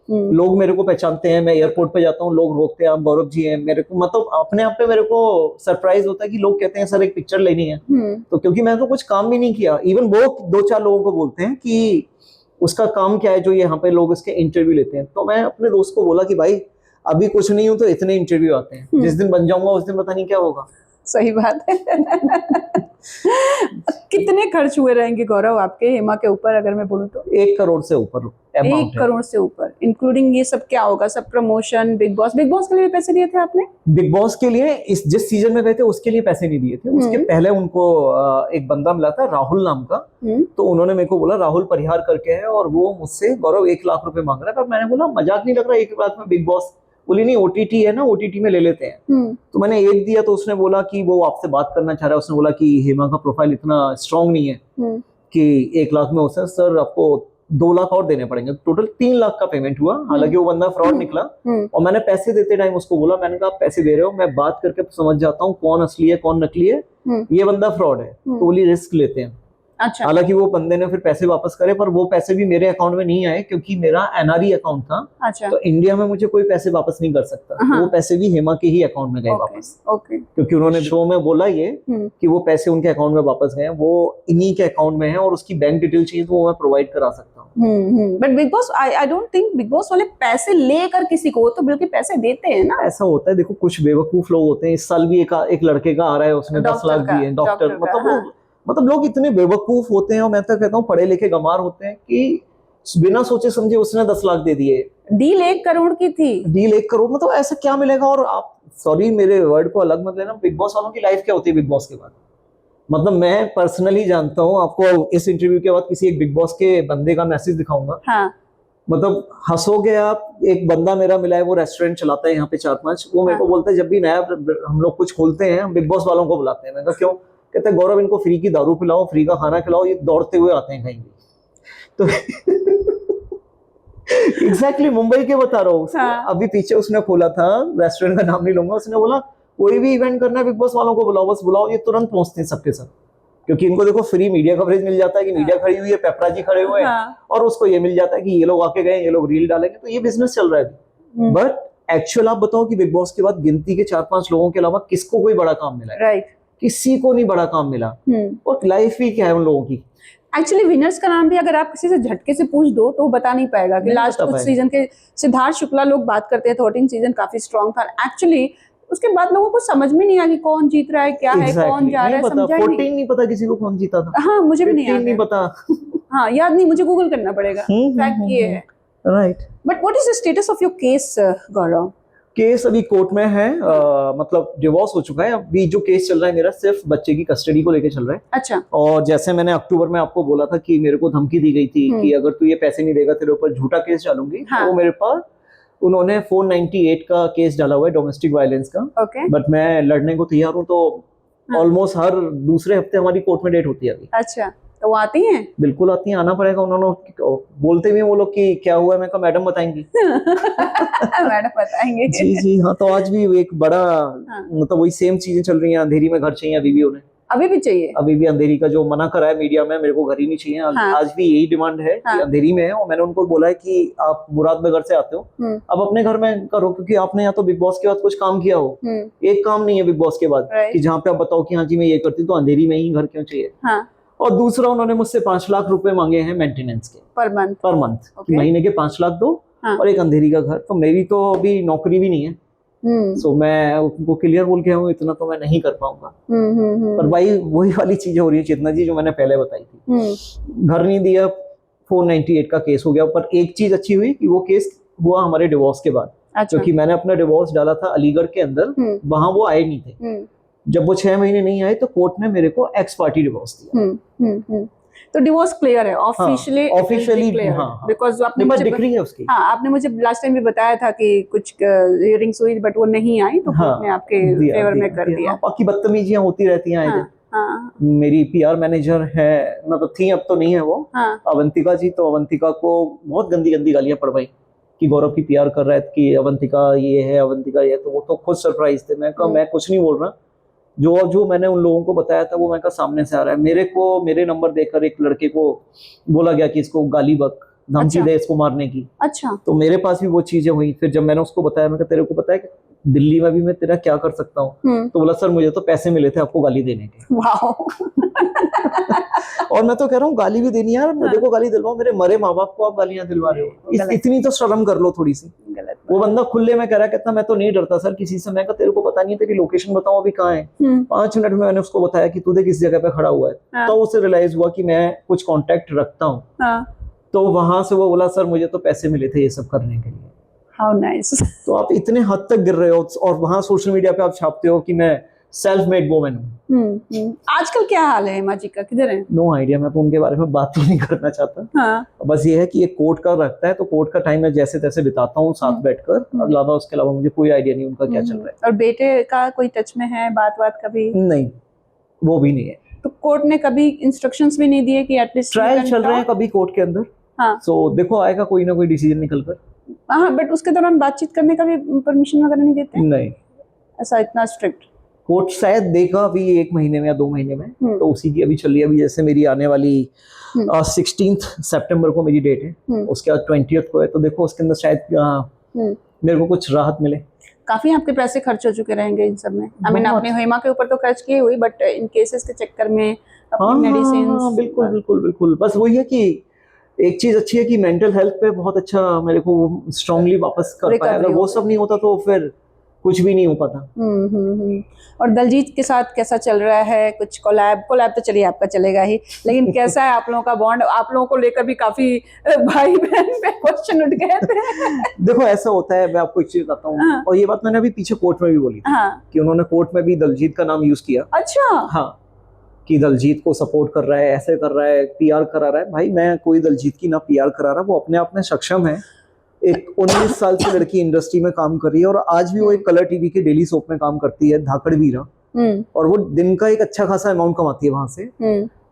लोग मेरे को पहचानते हैं, मैं एयरपोर्ट पे जाता हूँ लोग रोकते हैं आप गौरव जी हैं, मेरे को मतलब अपने आप पे मेरे को सरप्राइज होता है कि लोग कहते हैं सर एक पिक्चर लेनी है। तो क्योंकि मैंने तो कुछ काम भी नहीं किया, इवन वो 2-4 लोगों को बोलते हैं कि उसका काम क्या है जो यहाँ पे लोग इसके इंटरव्यू लेते हैं। तो मैं अपने दोस्त को बोला कि भाई अभी कुछ नहीं हूं तो इतने इंटरव्यू आते हैं, जिस दिन बन जाऊंगा उस दिन पता नहीं क्या होगा।
सही बात है। कितने खर्च हुए रहेंगे गौरव आपके हेमा के ऊपर, अगर मैं बोलूं तो?
1 करोड़ से ऊपर।
1 करोड़ से ऊपर, इंक्लूडिंग ये सब क्या होगा, सब प्रमोशन, बिग बॉस के लिए पैसे दिए थे आपने?
बिग बॉस के लिए जिस सीजन में गए थे उसके लिए पैसे नहीं दिए थे, उसके पहले उनको एक बंदा मिला था राहुल नाम का, तो उन्होंने मेरे को बोला राहुल परिहार करके है और वो मुझसे गौरव 1 लाख रुपए मांग रहा है। पर मैंने बोला मजाक नहीं लग रहा 1 लाख में बिग बॉस? बोली नहीं ओटीटी है ना, ओटीटी में ले लेते हैं। तो मैंने 1 दिया तो उसने बोला कि वो आपसे बात करना चाह रहा है। उसने बोला कि हेमा का प्रोफाइल इतना स्ट्रांग नहीं है कि 1 लाख में उसे, सर आपको 2 लाख और देने पड़ेंगे। टोटल 3 लाख का पेमेंट हुआ। हालांकि वो बंदा फ्रॉड निकला और मैंने पैसे देते टाइम उसको बोला, मैंने कहा आप पैसे दे रहे हो, मैं बात करके समझ जाता हूँ कौन असली है कौन नकली है, ये बंदा फ्रॉड है, तो बोली रिस्क लेते हैं।
अच्छा।
हालांकि वो बंदे ने फिर पैसे वापस करे, पर वो पैसे भी मेरे अकाउंट में नहीं आए क्योंकि मेरा एनआरई अकाउंट था।
अच्छा।
तो इंडिया में मुझे कोई पैसे वापस नहीं कर सकता। वो पैसे भी हेमा के ही अकाउंट में गए वापस। क्योंकि उन्होंने शो में बोला ये कि वो पैसे उनके अकाउंट में वापस गए, वो इन्हीं के अकाउंट में है और उसकी बैंक डिटेल चाहिए तो वो मैं प्रोवाइड करा सकता हूँ।
But big boss, I don't think big boss वाले पैसे लेकर किसी को, तो बल्कि पैसे देते हैं ना।
ऐसा होता है, देखो कुछ बेवकूफ लोग होते हैं। इस साल भी एक लड़के का आ रहा है, उसने 10 लाख दिए, डॉक्टर। मतलब लोग इतने बेवकूफ होते हैं और मैं तो कहता हूँ पढ़े लिखे गंवार होते हैं कि बिना सोचे समझे उसने 10 लाख दे दिए।
डील 1 करोड़ की थी।
डील 1 करोड़, मतलब ऐसा क्या मिलेगा। और आप सॉरी मेरे वर्ड को अलग मत लेना, बिग बॉस वालों की लाइफ क्या होती है बिग बॉस के बाद। मतलब मैं पर्सनली जानता हूँ, आपको इस इंटरव्यू के बाद किसी एक बिग बॉस के बंदे का मैसेज दिखाऊंगा।
हाँ।
मतलब हंसोगे आप। एक बंदा मेरा मिला है, वो रेस्टोरेंट चलाता है यहाँ पे 4-5। वो मेरे को बोलता है जब भी नया हम लोग कुछ खोलते हैं हम बिग बॉस वालों को बुलाते हैं। मैंने कहा क्यों? कहते हैं गौरव इनको फ्री की दारू पिलाओ, फ्री का खाना खिलाओ, ये दौड़ते हुए आते हैं कहीं भी। तो एग्जैक्टली मुंबई के बता रहा हूँ। हाँ। अभी पीछे उसने खोला था, रेस्टोरेंट का नाम नहीं लूंगा, उसने बोला कोई भी इवेंट करना है बिग बॉस वालों को बुलाओ, बस बुलाओ, ये तुरंत पहुंचते हैं सबके सब। क्योंकि इनको देखो फ्री मीडिया कवरेज मिल जाता है कि मीडिया खड़ी हुई है, पेपराजी खड़े हुए हैं, और उसको ये मिल जाता है कि ये लोग आके गए, ये लोग रील डालेंगे, तो ये बिजनेस चल रहा है। बट एक्चुअल आप बताओ कि बिग बॉस के बाद गिनती के 4-5 लोगों के अलावा किसको कोई बड़ा काम मिला है?
राइट।
किसी को नहीं बड़ा काम मिला। और लाइफ ही क्या है उन लोगों की।
एक्चुअली विनर्स का नाम भी अगर आप किसी से झटके से पूछ दो तो वो बता नहीं पाएगा कि लास्ट कुछ सीजन के सिद्धार्थ शुक्ला लोग बात करते हैं 13 सीजन काफी स्ट्रॉन्ग था। एक्चुअली उसके बाद लोगों को समझ में नहीं आया कि कौन जीत रहा है, क्या है, कौन जा रहा है, समझा
14 नहीं पता किसी को कौन जीता था।
हाँ, मुझे भी नहीं
पता।
हाँ, याद नहीं, मुझे गूगल करना पड़ेगा। फैक्ट ये है।
Right.
But what is the status of your case Gaurav?
Case अभी कोर्ट में है, मतलब डिवोर्स हो चुका है। अभी जो केस चल रहा है मेरा सिर्फ बच्चे की कस्टडी को लेके चल रहा है।
अच्छा।
और जैसे मैंने अक्टूबर में आपको बोला था कि मेरे को धमकी दी गई थी कि अगर तू ये पैसे नहीं देगा तेरे ऊपर झूठा केस डालूंगी,
हाँ।
तो मेरे पास उन्होंने 498 का केस डाला हुआ है, डोमेस्टिक वायलेंस का।
ओके।
बट मैं लड़ने को तैयार हूँ, तो ऑलमोस्ट हर दूसरे हफ्ते हमारी कोर्ट में डेट होती है अभी।
अच्छा, तो वो आती हैं?
बिल्कुल आती हैं, आना पड़ेगा। उन्होंने बोलते भी वो लोग कि क्या हुआ है, मैं कहा मैडम बताएंगी।
मैडम बताएंगे।
जी जी हाँ, तो आज भी एक बड़ा मतलब वही सेम चीजें चल रही हैं। अंधेरी में घर चाहिए अभी भी उन्हें,
अभी भी चाहिए।
अभी भी अंधेरी का जो मना करा है मीडिया में, मेरे को घर ही नहीं चाहिए।
हाँ।
आज भी यही डिमांड है कि अंधेरी में है। और मैंने उनको बोला है कि आप मुरादनगर से आते हो, अब अपने घर में करो, क्योंकि आपने या तो बिग बॉस के बाद कुछ काम किया हो, एक काम नहीं है बिग बॉस के बाद कि जहाँ पे आप बताओ कि हाँ जी मैं ये करती हूँ, तो अंधेरी में ही घर क्यों चाहिए। और दूसरा, उन्होंने मुझसे 5 लाख रुपए मांगे हैं मेंटेनेंस के पर मंथ। महीने के 5 लाख दो और एक अंधेरी का घर। तो मेरी तो अभी नौकरी भी नहीं है, सो मैं उनको क्लियर बोल के हूँ इतना तो मैं नहीं कर पाऊंगा। पर भाई वही वाली चीजें हो रही है चेतना जी, जो मैंने पहले बताई थी। घर नहीं दिया, 498 का केस हो गया। पर एक चीज अच्छी हुई कि वो केस हुआ हमारे डिवोर्स के बाद।
अच्छा।
क्योंकि मैंने अपना डिवोर्स डाला था अलीगढ़ के अंदर, वहां वो आए नहीं थे। जब वो 6 महीने नहीं आए तो कोर्ट ने मेरे को एक्स पार्टी डिवोर्स दिया।
तो डिवोर्स क्लियर है ऑफिशियली, बिकॉज आपने मुझे
डिग्री है उसकी।
हाँ, आपने मुझे लास्ट टाइम भी बताया था कि कुछ हियरिंग्स हुई बट वो नहीं आई, तो कोर्ट ने आपके फेवर में कर दिया।
बाकी बदतमीजियां होती रहती हैं। मेरी पीआर मैनेजर है, मतलब थी, अब तो नहीं है वो, अवंतिका जी। तो अवंतिका को बहुत गंदी गंदी गालियां पड़वाई कि गौरव की पीआर कर रहा है, कि अवंतिका ये है, अवंतिका ये। तो वो तो खुद सरप्राइज थे। मैं कहा मैं कुछ नहीं बोल रहा, जो मैंने उन लोगों को बताया था वो मैं कहा सामने से आ रहा है। मेरे नंबर देकर एक लड़के को बोला गया कि इसको गाली बक, धमकी दे इसको मारने की। अच्छा। तो मेरे पास भी वो चीजें हुई। फिर जब मैंने उसको बताया, मैं कहा तेरे को पता है कि दिल्ली में भी मैं तेरा क्या कर सकता हूँ? तो बोला सर मुझे तो पैसे मिले थे आपको गाली देने के। और मैं तो कह रहा हूँ गाली भी देनी है यार, मुझे को गाली दिलवाओ, मेरे मरे माँ बाप को आप गालियां दिलवा रहे हो, इतनी तो शर्म कर लो थोड़ी सी। वो बंदा खुले में कह रहा है, कहता मैं तो नहीं डरता सर किसी से। मैं कहा तेरे को पता नहीं है, तेरी लोकेशन बताओ अभी कहाँ है। 5 मिनट में मैंने उसको बताया कि तू देख किस जगह पे खड़ा हुआ है। तो उसे रियलाइज हुआ कि मैं कुछ कॉन्टेक्ट रखता हूँ। तो वहां से वो बोला सर मुझे तो पैसे मिले थे ये सब करने के लिए। How nice. तो आप इतने हद तक गिर रहे हो, और वहां सोशल मीडिया पे आप छापते हो कि मैं सेल्फ मेड वुमन हूँ।
आजकल क्या हाल है हेमा जी का, किधर है?
नो आइडिया, मैं तो उनके बारे में बात ही नहीं करना चाहता। हाँ। बस ये है कि ये कोर्ट का रखता है, तो कोर्ट का टाइम मैं जैसे तैसे बिताता हूँ साथ बैठकर। अलावा उसके अलावा मुझे कोई आइडिया नहीं उनका क्या चल रहा है।
और बेटे का कोई टच में है, बात कभी?
नहीं, वो भी नहीं है।
तो कोर्ट ने कभी इंस्ट्रक्शंस भी नहीं दिए कि एटलीस्ट
ट्रायल चल रहे हैं कभी कोर्ट के अंदर। हाँ। सो देखो आएगा कोई ना कोई डिसीजन निकल कर।
हाँ, बट उसके दौरान बातचीत करने का भी परमिशन वगैरह नहीं देते?
नहीं,
ऐसा इतना स्ट्रिक्ट?
कोर्ट शायद देगा अभी 1 महीने में या 2 महीने में। तो उसी की अभी चल रही है। अभी जैसे मेरी आने वाली 16 सितंबर को मेरी डेट है, उसके बाद 20th को है। तो देखो उसके अंदर शायद मेरे को कुछ राहत मिले।
काफी आपके पैसे खर्च हो चुके रहेंगे इन सब में। आई मीन आपने हेमा के ऊपर तो खर्च किए हुई, बट इन केसेस के चक्कर में अपनी मेडिसिन।
बिल्कुल बिल्कुल बिल्कुल। बस वही है कि एक चीज अच्छी है कि मेंटल हेल्थ पे बहुत अच्छा मेरे को स्ट्रांगली वापस कर पाया। अगर वो सब नहीं होता तो फिर कुछ भी नहीं हो पाता।
और दलजीत के साथ कैसा चल रहा है? कुछ कोलैब तो चलिए आपका चलेगा ही, लेकिन कैसा है आप लोगों का बॉन्ड? आप लोगों को लेकर भी काफी भाई बहन पे क्वेश्चन उठ गए थे।
देखो ऐसा होता है, मैं आपको एक चीज बताता हूँ। और ये बात मैंने अभी पीछे कोर्ट में भी बोली थी कि उन्होंने कोर्ट में भी दलजीत का नाम यूज किया।
अच्छा।
हाँ, कि दलजीत को सपोर्ट कर रहा है, ऐसे कर रहा है, पीआर करा रहा है। भाई मैं कोई दलजीत की ना पीआर करा रहा, वो अपने आप में सक्षम है। एक 19 साल की लड़की इंडस्ट्री में काम कर रही है, और आज भी वो एक कलर टीवी के डेली सोप में काम करती है, धाकड़ वीरा। और वो दिन का एक अच्छा खासा अमाउंट कमाती है वहां से।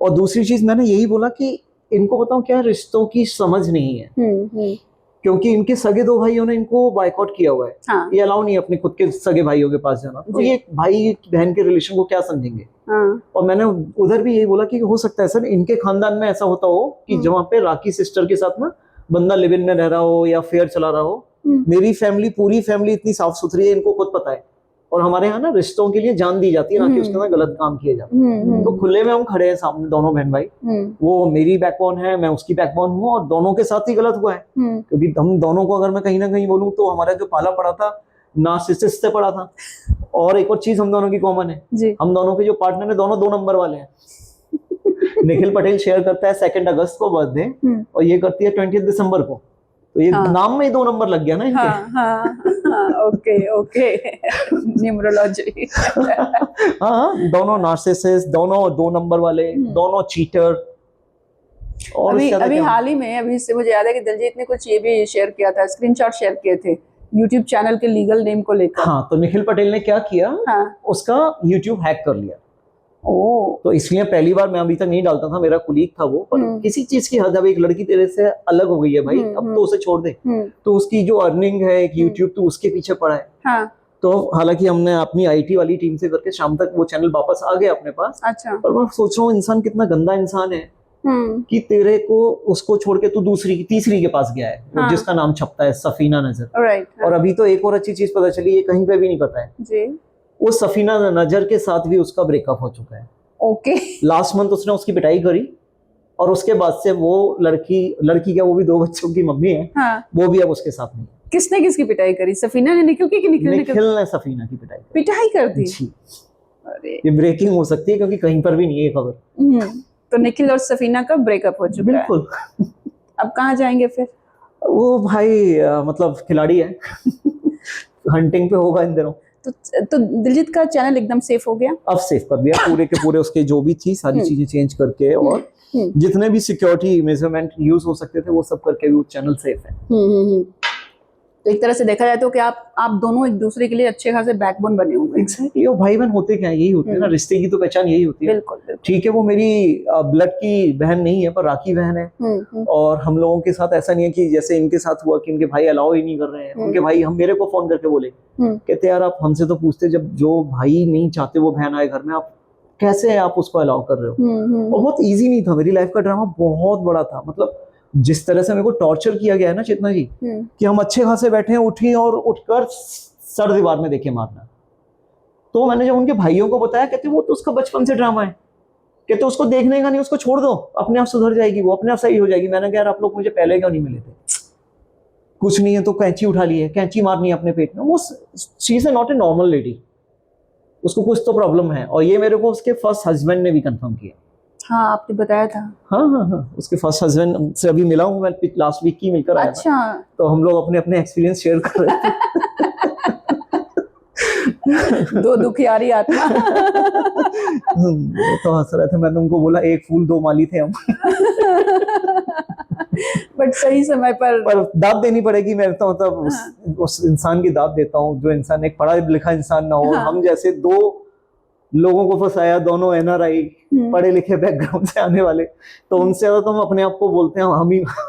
और दूसरी चीज मैंने यही बोला कि इनको बताऊं क्या, रिश्तों की समझ नहीं है। क्योंकि इनके सगे 2 भाइयों ने इनको बायकॉट किया हुआ है। हाँ। ये अलाउ नहीं है अपने खुद के सगे भाइयों के पास जाना। तो ये भाई बहन के रिलेशन को क्या समझेंगे। हाँ। और मैंने उधर भी यही बोला कि हो सकता है सर इनके खानदान में ऐसा होता हो कि जहाँ पे राखी सिस्टर के साथ ना बंदा लिव इन में रह रहा हो या फेयर चला रहा हो। मेरी फैमिली, पूरी फैमिली इतनी साफ सुथरी है, इनको खुद पता है। और हमारे यहाँ ना रिश्तों के लिए जान दी जाती है, ना कि उसके अंदर गलत काम किए जाते हैं। तो खुले में हम खड़े हैं सामने, दोनों बहन भाई। वो मेरी बैकबोन है, मैं उसकी बैकबोन हूँ, और दोनों के साथ ही गलत हुआ है। क्योंकि हम दोनों को अगर मैं कहीं ना कहीं बोलूँ तो हमारा जो पाला पड़ा था नार्सिसिस्ट से पड़ा था। और एक और चीज हम दोनों की कॉमन है, हम दोनों के जो पार्टनर है दोनों 2 नंबर वाले हैं। निखिल पटेल शेयर करता है 2 अगस्त को बर्थडे, और ये करती है 20 दिसंबर को। तो ये
हाँ।
नाम में ही 2 नंबर लग गया ना इनके।
हाँ हाँ, ओके ओके, न्यूमरोलॉजी।
हाँ, दोनों नार्सिसिस्ट, दोनों 2 नंबर वाले, दोनों चीटर। और
अभी
इससे ज्यादा
अभी
क्या?
हाल ही में, अभी से मुझे याद है कि दिलजीत ने कुछ ये भी शेयर किया था, स्क्रीनशॉट शेयर किए थे यूट्यूब चैनल के लीगल नेम को लेकर।
हाँ, तो निखिल पटेल ने क्या किया,
हाँ।
उसका यूट्यूब हैक कर लिया।
ओ,
तो इसलिए पहली बार, मैं अभी तक नहीं डालता था, मेरा कुलीग था वो, पर किसी चीज की हद, अब एक लड़की तेरे से अलग हो गई है भाई, अब तो उसे छोड़ दे। तो उसकी जो अर्निंग है एक यूट्यूब, तो उसके पीछे पड़ा है।
हाँ।
तो हालांकि हमने अपनी आईटी वाली टीम से करके शाम तक वो चैनल वापस आ गया अपने पास।
अच्छा।
पर मैं सोच रहा हूँ इंसान कितना गंदा इंसान है कि तेरे को, उसको छोड़ के तू दूसरी तीसरी के पास गया है,
हाँ।
जिसका नाम छपता है सफीना नजर।
राइट।
और अभी तो एक और अच्छी चीज पता चली, ये कहीं पे भी नहीं पता है
जी।
वो सफीना नजर के साथ भी उसका ब्रेकअप हो चुका है।
ओके।
लास्ट मंथ उसने उसकी पिटाई करी, और उसके बाद से वो लड़की क्या, वो भी 2 बच्चों की मम्मी है।
हाँ।
वो भी अब उसके साथ नहीं।
किसने किसकी पिटाई करी? सफीना ने निखिल की, कि निखिल
ने सफीना की
पिटाई कर दी?
जी।
अरे,
ये ब्रेकिंग हो सकती है क्योंकि कहीं पर भी नहीं है ये खबर।
तो निखिल और सफीना का ब्रेकअप हो चुका है।
बिल्कुल।
अब कहाँ जाएंगे फिर?
वो भाई मतलब खिलाड़ी है। हंटिंग पे होगा इन दिनों।
तो दिलजीत का चैनल एकदम सेफ हो गया?
अब सेफ कर दिया, पूरे के पूरे उसके जो भी थी सारी चीजें चेंज करके, और जितने भी सिक्योरिटी मेजरमेंट यूज हो सकते थे वो सब करके भी वो चैनल सेफ है।
तो एक तरह से देखा जाए तो कि आप दोनों एक दूसरे के लिए अच्छे खासे बैकबोन बने हुए हैं।
एग्जैक्टली। और भाई बहन होते क्या है, यही होते हैं ना, रिश्ते की तो पहचान यही होती है।
बिल्कुल।
ठीक है, वो मेरी ब्लड की बहन नहीं है, पर राखी बहन है। और हम लोगों के साथ ऐसा नहीं है कि जैसे इनके साथ हुआ कि इनके भाई अलाउ ही नहीं कर रहे हैं। उनके भाई हम मेरे को फोन करके बोले, कहते यार आप हमसे तो पूछते, जब जो भाई नहीं चाहते वो बहन आए घर में, आप कैसे आप उसको अलाउ कर रहे हो। और बहुत ईजी नहीं था, मेरी लाइफ का ड्रामा बहुत बड़ा था। मतलब जिस तरह से मेरे को टॉर्चर किया गया है ना चेतना जी, कि हम अच्छे खासे बैठे हैं, उठी और उठकर सर दीवार में देखे मारना। तो मैंने जब उनके भाइयों को बताया, कहते वो तो उसका बचपन से ड्रामा है, कहते उसको देखने का नहीं, उसको छोड़ दो, अपने आप सुधर जाएगी, वो अपने आप सही हो जाएगी। मैंने कहा यार आप लोग मुझे पहले क्यों नहीं मिले थे? कुछ नहीं है तो कैंची उठा ली है, कैंची मारनी है अपने पेट में। वो she is not a normal lady, उसको कुछ तो प्रॉब्लम है। और ये मेरे को उसके फर्स्ट हस्बैंड ने भी कंफर्म किया।
हाँ, आपने बताया था।
हाँ, उसके फर्स्ट हस्बैंड से अभी मिला हूँ मैं, लास्ट वीक की मिलकर आया।
अच्छा।
तो हम लोग अपने अपने एक्सपीरियंस शेयर कर रहे थे।
दो दुखियारी आत्मा।
तो हंस रहे थे, मैंने उनको बोला 1 फूल 2 माली थे हम।
बट सही समय पर
दाद देनी पड़ेगी। मैं तो मतलब उस इंसान की दाद देता हूँ जो इंसान एक पढ़ा लिखा इंसान ना हो। हम जैसे 2 लोगों को फंसाया, दोनों एनआरआई पढ़े लिखे बैकग्राउंड से आने वाले। तो उनसे ज्यादा तो हम अपने आप को बोलते हैं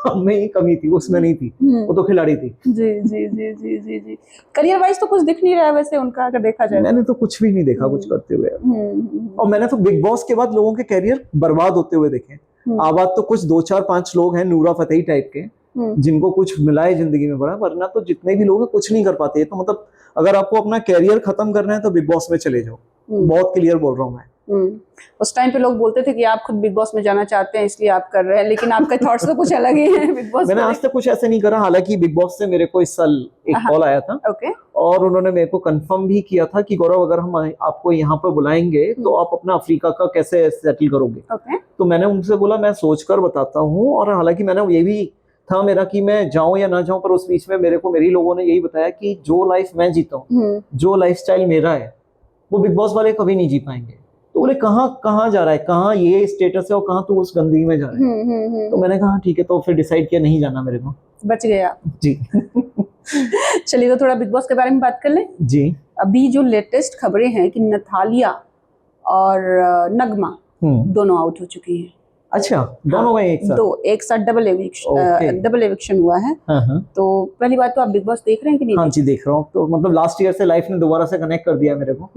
हमें ही कमी थी, उसमें नहीं थी। वो तो खिलाड़ी थी।
जी जी जी जी जी जी। करियर वाइज तो कुछ दिख नहीं रहा है वैसे उनका, अगर देखा जाए।
मैंने तो कुछ भी नहीं देखा कुछ करते हुए। और मैंने तो बिग बॉस के बाद लोगों के करियर बर्बाद होते हुए देखे। आबाद तो कुछ 2 4 5 लोग हैं नूरा फतेही टाइप के, जिनको कुछ मिला है जिंदगी में बड़ा, वरना तो जितने भी लोग हैं कुछ नहीं कर पाते। तो मतलब अगर आपको अपना कैरियर खत्म करना है तो बिग बॉस में चले जाओ। बहुत क्लियर बोल रहा हूँ मैं।
उस टाइम पे लोग बोलते थे कि आप खुद बिग बॉस में जाना चाहते हैं इसलिए आप कर रहे हैं, लेकिन आपके थॉट्स तो कुछ अलग ही हैं बिग बॉस।
मैंने आज तक कुछ ऐसे नहीं करा। हालांकि बिग बॉस से मेरे को इस साल एक कॉल आया था।
ओके।
और उन्होंने मेरे को कंफर्म भी किया था कि गौरव अगर हम आपको यहाँ पर बुलाएंगे तो आप अपना अफ्रीका का कैसे सेटल करोगे।
ओके।
तो मैंने उनसे बोला मैं सोचकर बताता हूँ। और हालांकि मैंने ये भी था मेरा कि मैं जाऊं या ना जाऊं, पर उस बीच में मेरी लोगों ने यही बताया कि जो लाइफ मैं जीता हूँ, जो लाइफस्टाइल मेरा है, वो बिग बॉस वाले कभी नहीं जी पाएंगे। तो बोले कहाँ जा रहा है, कहाँ ये स्टेटस है और कहाँ तू उस गंदगी में जा रहा है। तो मैंने कहा ठीक है। तो फिर डिसाइड किया नहीं जाना मेरे को।
बच गया जी। चलिए तो थोड़ा बिग बॉस के बारे में बात कर लें जी। अभी जो लेटेस्ट खबरें हैं कि नथालिया और नगमा दोनों आउट हो चुकी हैं।
अच्छा, दोनों गए एक साथ?
एक साथ डबल एविक्शन हुआ है। तो पहली बात तो आप बिग बॉस देख रहे हैं कि नहीं?
हाँ जी, देख रहा हूँ। तो मतलब लास्ट ईयर से लाइफ ने दोबारा से कनेक्ट कर दिया मेरे को।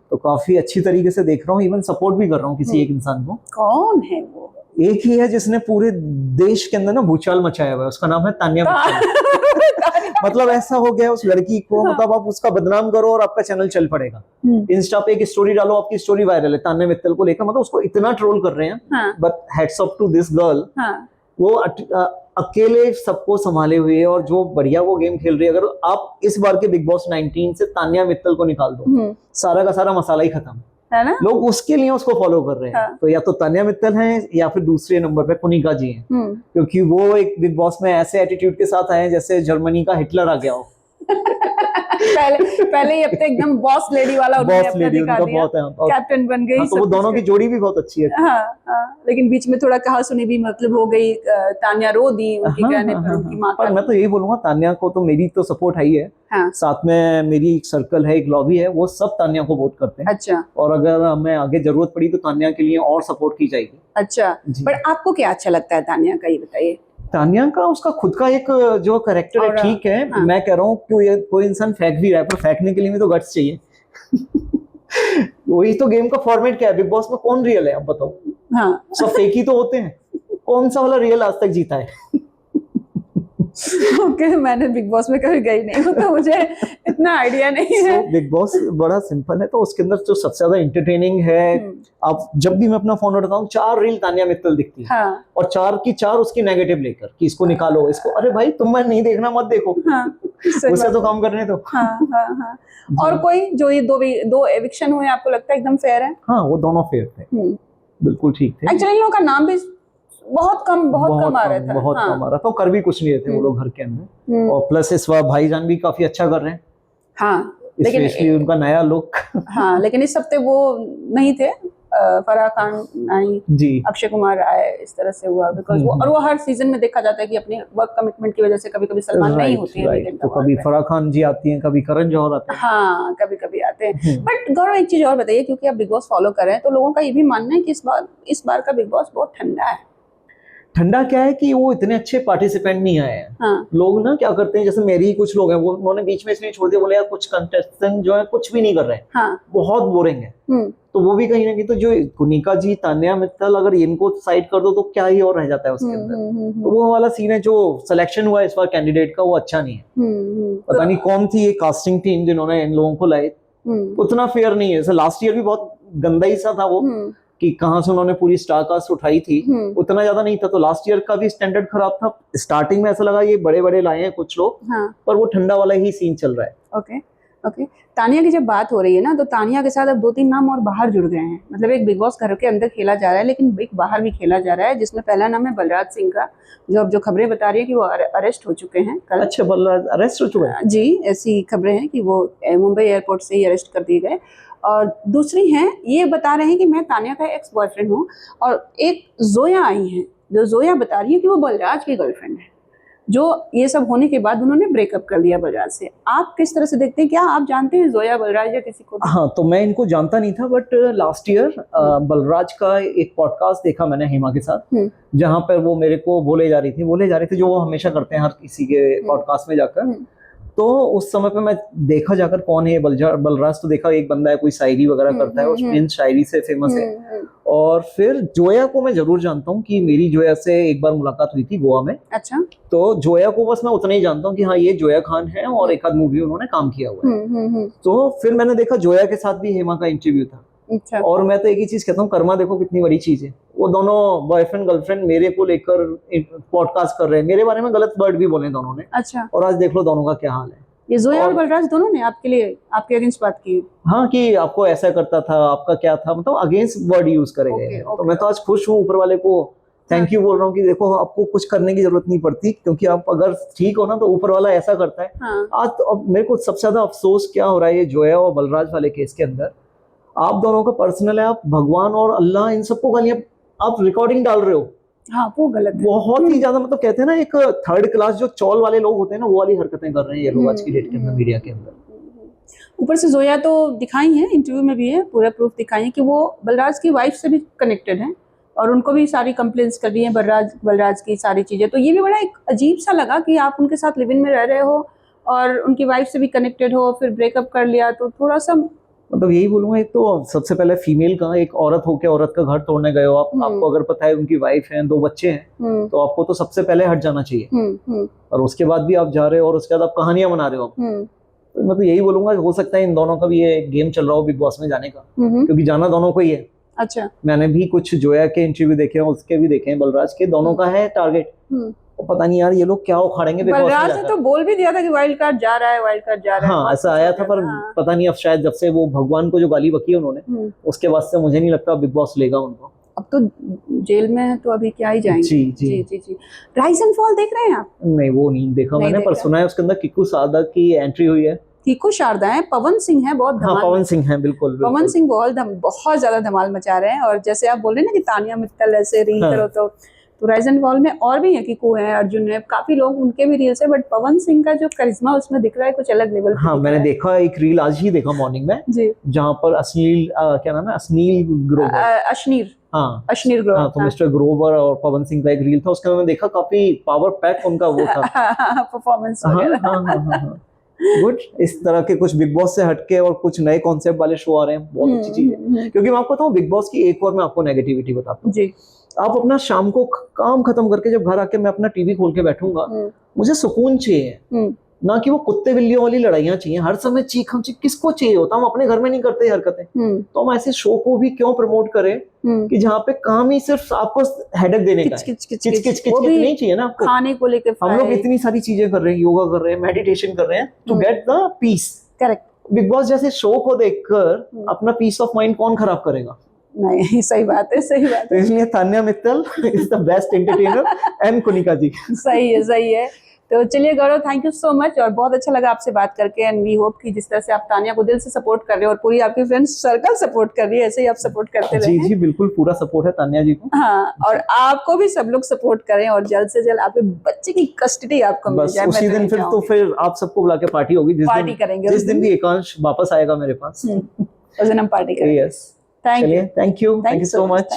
तो काफी अच्छी तरीके से देख रहा हूँ। इवन सपोर्ट भी कर रहा हूँ किसी एक इंसान को।
कौन है वो?
एक ही है जिसने पूरे देश के अंदर ना भूचाल मचाया हुआ है। उसका नाम है तान्या मित्तल। मतलब ऐसा हो गया उस लड़की को, मतलब आप उसका बदनाम करो और आपका चैनल चल पड़ेगा। इंस्टा पे एक स्टोरी डालो, आपकी स्टोरी वायरल है तान्या मित्तल को लेकर। मतलब उसको इतना ट्रोल कर रहे हैं। But hats off to this girl. वो अकेले सबको संभाले हुए और जो बढ़िया वो गेम खेल रही है। अगर आप इस बार के बिग बॉस 19 से तान्या मित्तल को निकाल दो, सारा का सारा मसाला ही खत्म।
है ना,
लोग उसके लिए उसको फॉलो कर रहे हैं।
हाँ।
तो या तो तान्या मित्तल हैं या फिर दूसरे नंबर पे कुनिका जी हैं, क्योंकि वो एक बिग बॉस में ऐसे एटीट्यूड के साथ आए हैं जैसे जर्मनी का हिटलर आ गया हो।
पहले ही अब तो एकदम बॉस लेडी वाला उन्होंने
बॉस
अपना
लेडी
दिखा
उनका
दिया,
बहुत है,
कैप्टन बन गई।
हाँ, तो वो
सब कुछ
दोनों की जोड़ी भी बहुत अच्छी है।
हाँ, हाँ, लेकिन बीच में थोड़ा कहा सुनी भी मतलब हो गई, तान्या रो दी उनके
हाँ,
कहने
हाँ,
पर,
हाँ,
उनकी
हाँ।
माँ
पर मैं तो यही बोलूंगा, तान्या को तो मेरी तो सपोर्ट है ही है।
हाँ।
साथ में मेरी एक सर्कल है, एक लॉबी है, वो सब तान्या को वोट करते हैं।
अच्छा।
और अगर हमें आगे जरूरत पड़ी तो तान्या के लिए और सपोर्ट की जाएगी।
अच्छा, पर आपको क्या अच्छा लगता है तान्या का, ये बताइए।
तान्या का उसका खुद का एक जो कैरेक्टर है, ठीक है।
हाँ।
मैं कह रहा हूँ कि ये कोई इंसान फेंक भी रहा है, पर फेंकने के लिए भी तो गट्स चाहिए। वही तो गेम का फॉर्मेट क्या है, बिग बॉस में कौन रियल है आप बताओ।
हाँ।
सब फेक ही तो होते हैं, कौन सा वाला रियल आज तक जीता है।
ओके, मैंने बिग बॉस में कभी गई नहीं हूँ तो मुझे इतना आइडिया नहीं है।
बिग बॉस बड़ा सिंपल है, तो उसके अंदर जो सबसे ज्यादा इंटरटेनिंग है, अब जब भी मैं अपना फोन उठाता हूँ 4 रील तान्या मित्तल दिखती है।
हाँ।
और 4 की 4 उसकी नेगेटिव लेकर कि इसको निकालो, इसको, अरे भाई तुम मैं नहीं देखना मत देखो।
हाँ,
उसे तो काम करने दो।
हाँ, हाँ, हाँ। और कोई जो ये दो एविक्शन हुए आपको लगता है एकदम फेयर है?
हाँ, वो दोनों फेयर थे, बिल्कुल ठीक थे।
एक्चुअली इन लोगों का नाम भी बहुत कम आ रहा था,
बहुत
हाँ।
कम आ रहा था, कर भी कुछ नहीं रहे थे वो लोग घर के अंदर। और प्लस इस बार भाईजान भी काफी अच्छा कर रहे हैं।
हाँ,
लेकिन उनका नया लुक।
हाँ, लेकिन इस हफ्ते वो नहीं थे, फराह खान नहीं
जी,
अक्षय कुमार आए, इस तरह से हुआ। बिकॉज वो हर सीजन में देखा जाता है कि अपने वर्क कमिटमेंट की वजह से कभी कभी सलमान नहीं होती है,
तो कभी फराह खान जी आती हैं, कभी करण जौहर आते हैं।
हाँ, कभी कभी आते हैं। बट गौरव, एक चीज और बताइए, क्योंकि आप बिग बॉस फॉलो कर रहे हैं, तो लोगों का ये भी मानना है कि इस बार का बिग बॉस बहुत ठंडा है।
ठंडा क्या है कि वो इतने अच्छे पार्टिसिपेंट नहीं आए हैं।
हाँ।
लोग ना क्या करते हैं, जैसे मेरी ही कुछ लोग हैं, वो उन्होंने बीच में इसलिए छोड़ दिया, बोले यार कुछ कंटेस्टेंट जो है कुछ भी नहीं कर रहे हैं।
हाँ।
बहुत बोरिंग है। तो वो भी कहीं ना कहीं, तो जो कुनिका जी, तान्या मित्तल, अगर इनको साइड कर दो तो क्या ही और रह जाता है उसके अंदर। तो वो वाला सीन है, जो सिलेक्शन हुआ है इस बार कैंडिडेट का, वो अच्छा नहीं है। पता नहीं कौन थी ये कास्टिंग टीम जिन्होंने इन लोगों को लाए, उतना फेयर नहीं है। लास्ट ईयर भी बहुत गंदा ही सा था वो, कि कहां से उन्होंने पूरी स्टार कास्ट उठाई थी, उतना ज्यादा नहीं था। तो लास्ट ईयर का भी स्टैंडर्ड खराब था। स्टार्टिंग में ऐसा लगा ये बड़े बड़े लाए हैं कुछ लोग,
हाँ।
पर वो ठंडा वाला ही सीन चल रहा है।
Okay, okay. तान्या की जब बात हो रही है ना, तो तान्या के साथ अब 2-3 नाम और बाहर जुड़ गए हैं। मतलब एक बिग बॉस घर के अंदर खेला जा रहा है, लेकिन एक बाहर भी खेला जा रहा है, जिसमें पहला नाम है बलराज सिंह का, जो खबरें बता रही है कि वो अरेस्ट हो चुके हैं कल।
अच्छा, बलराज अरेस्ट हो चुके हैं?
जी, ऐसी खबरें हैं कि वो मुंबई एयरपोर्ट से ही अरेस्ट कर दिए गए। और दूसरी हैं, ये बता रहे हैं कि मैं तान्या का एक्स बॉयफ्रेंड हूँ। और एक जोया आई हैं, जो जोया बता रही है कि वो बलराज की गर्लफ्रेंड है, जो ये सब होने के बाद उन्होंने ब्रेकअप कर लिया बलराज से। आप किस तरह से देखते हैं? क्या आप जानते हैं जोया बलराज या किसी को?
हाँ, तो मैं इनको जानता नहीं था, बट लास्ट ईयर बलराज का एक पॉडकास्ट देखा मैंने हेमा के साथ, जहाँ पर वो मेरे को बोले जा रही थी जो वो हमेशा करते हैं हर किसी के पॉडकास्ट में जाकर। तो उस समय पे मैं देखा जाकर कौन है बलराज, तो देखा एक बंदा है, कोई शायरी वगैरह करता है, और शायरी से फेमस है। और फिर जोया को मैं जरूर जानता हूँ कि मेरी जोया से एक बार मुलाकात हुई थी गोवा में।
अच्छा।
तो जोया को बस मैं उतना ही जानता हूँ कि हाँ ये जोया खान है, और एक आध मूवी उन्होंने काम किया हुआ है। तो फिर मैंने देखा जोया के साथ भी हेमा का इंटरव्यू था।
अच्छा।
और मैं तो एक ही चीज कहता हूँ, कर्मा देखो कितनी बड़ी चीज है। वो दोनों बॉयफ्रेंड गर्लफ्रेंड मेरे को लेकर पॉडकास्ट कर रहे हैं, मेरे बारे में गलत वर्ड भी बोले दोनों ने।
अच्छा।
और आज देख लो दोनों का क्या हाल है।
ये जोया और बलराज दोनों ने आपके अगेंस्ट बात की?
हाँ, कि आपको ऐसा करता था, आपका क्या था, मतलब अगेंस्ट वर्ड यूज करे गए। तो मैं तो आज खुश हूँ, ऊपर वाले को थैंक यू बोल रहा हूँ कि देखो आपको कुछ करने की जरूरत नहीं पड़ती, क्योंकि आप अगर ठीक हो ना तो ऊपर वाला ऐसा करता है।
हाँ।
आज तो अब मेरे को सबसे ज्यादा अफसोस क्या हो रहा है, ये जोया और बलराज वाले केस के अंदर, आप दोनों का पर्सनल है, आप भगवान और अल्लाह इन सबको गालियां आप रिकॉर्डिंग डाल रहे हो।
हाँ, वो गलत है,
बहुत ही ज्यादा। मतलब कहते हैं ना, एक थर्ड क्लास जो चौल वाले लोग होते हैं ना, वो वाली हरकतें कर रहे हैं ये लोग आज की डेट के अंदर, मीडिया के अंदर।
ऊपर से जोया तो दिखाई है, इंटरव्यू में भी है, पूरा प्रूफ दिखाई है कि वो बलराज की वाइफ से भी कनेक्टेड है, और उनको भी सारी कंप्लेंट्स कर दी है बलराज की सारी चीजें। तो ये भी बड़ा एक अजीब सा लगा कि आप उनके साथ लिव इन में रह रहे हो और उनकी वाइफ से भी कनेक्टेड हो, फिर ब्रेकअप कर लिया, तो थोड़ा सा
मतलब यही बोलूंगा, एक तो सबसे पहले फीमेल का, एक औरत होकर औरत का घर तोड़ने गए हो आप, आपको अगर पता है उनकी वाइफ है, 2 बच्चे हैं, तो आपको तो सबसे पहले हट जाना चाहिए। और उसके बाद भी आप जा रहे हो, और उसके बाद आप कहानियां बना रहे हो। तो मैं तो यही बोलूंगा, हो सकता है इन दोनों का भी ये गेम चल रहा हो बिग बॉस में जाने का, क्योंकि जाना दोनों को ही है।
अच्छा।
मैंने भी कुछ जोया के इंटरव्यू देखे हैं, उसके भी देखे हैं, बलराज के, दोनों का है टारगेट। और पता नहीं यार ये लोग क्या उखाड़ेंगे।
बलराज ने तो बोल भी दिया था कि वाइल्ड कार्ड जा रहा है, वाइल्ड कार्ड जा रहा है।
हाँ ऐसा आया था, पर पता नहीं अब शायद जब से वो भगवान को जो गाली बकी है उन्होंने, उसके बाद से मुझे नहीं लगता बिग बॉस लेगा उनको।
अब तो जेल में है तो अभी क्या ही जाएंगे।
जी जी
जी जी जी। राइज एंड फॉल देख रहे हैं आप?
नहीं वो नहीं देखा मैंने, पर सुना है उसके अंदर किक्कू सादा की एंट्री हुई है।
किक्कू शारदा है, पवन सिंह है, बहुत
हाँ पवन सिंह है, बिल्कुल
पवन सिंह बहुत ज्यादा धमाल मचा रहे हैं। और जैसे आप बोल रहे हैं ना कि तानिया मित्तल ऐसे रील करो तो राइज एंड फॉल में और भी है, किक्कू है, अर्जुन है, काफी लोग उनके भी रील्स है, बट पवन सिंह का जो करिश्मा उसमें दिख रहा है कुछ अलग लेवल।
हाँ मैंने देखा एक रील आज ही देखा मॉर्निंग में जी, जहाँ पर अश्लील क्या नाम है, अश्नील ग्रोवर,
अश्नीर,
हाँ
अश्नीर ग्रोवर,
हाँ, तो मिस्टर ग्रोवर और पवन सिंह का एक रील था, उसके मैंने देखा काफी पावर पैक उनका वो था
परफॉर्मेंस।
गुड। इस तरह के कुछ बिग बॉस से हटके और कुछ नए कॉन्सेप्ट वाले शो आ रहे हैं, बहुत अच्छी चीज है। क्योंकि मैं आपको बताऊं बिग बॉस की एक और मैं आपको नेगेटिविटी बताता हूँ। आप अपना शाम को काम खत्म करके जब घर आके मैं अपना टीवी खोल के बैठूंगा, मुझे सुकून चाहिए, ना कि वो कुत्ते बिल्लियों वाली लड़ाइयां चाहिए हर समय, चीख हम चीख किसको चाहिए होता, हम अपने घर में नहीं करते हरकतें, तो हम ऐसे शो को भी क्यों प्रमोट करें कि जहाँ पे काम ही सिर्फ आपको हेडेक देने का है, किच नहीं चाहिए ना आपको, खाने को लेकर हम लोग इतनी सारी चीजें कर रहे हैं, योगा कर रहे हैं, मेडिटेशन कर रहे हैं to get the peace. Correct. Bigg Boss जैसे शो को देखकर अपना पीस ऑफ माइंड कौन खराब करेगा?
नहीं, सही बात है, सही बात है।
इसलिए Tanya Mittal is the best entertainer and Kunika ji.
सही है, सही है। तो चलिए Gaurav, thank you so much, और बहुत अच्छा लगा आपसे बात करके। एंड वी होप कि जिस तरह से आप तान्या को दिल से सपोर्ट कर रहे हो और पूरी आपकी फ्रेंड्स सर्कल सपोर्ट कर रही है, ऐसे ही आप सपोर्ट करते रहे।
जी जी बिल्कुल, पूरा सपोर्ट है तान्या जी को।
हाँ, और आपको भी सब लोग सपोर्ट करें और जल्द से जल्द आपके बच्चे की कस्टडी आपको मिल जाए।
उसी दिन फिर आप सबको बुला के पार्टी होगी, जिस दिन भी एकांश वापस आएगा मेरे पास,
उस दिन हम पार्टी करेंगे।
Yes, thank you so much.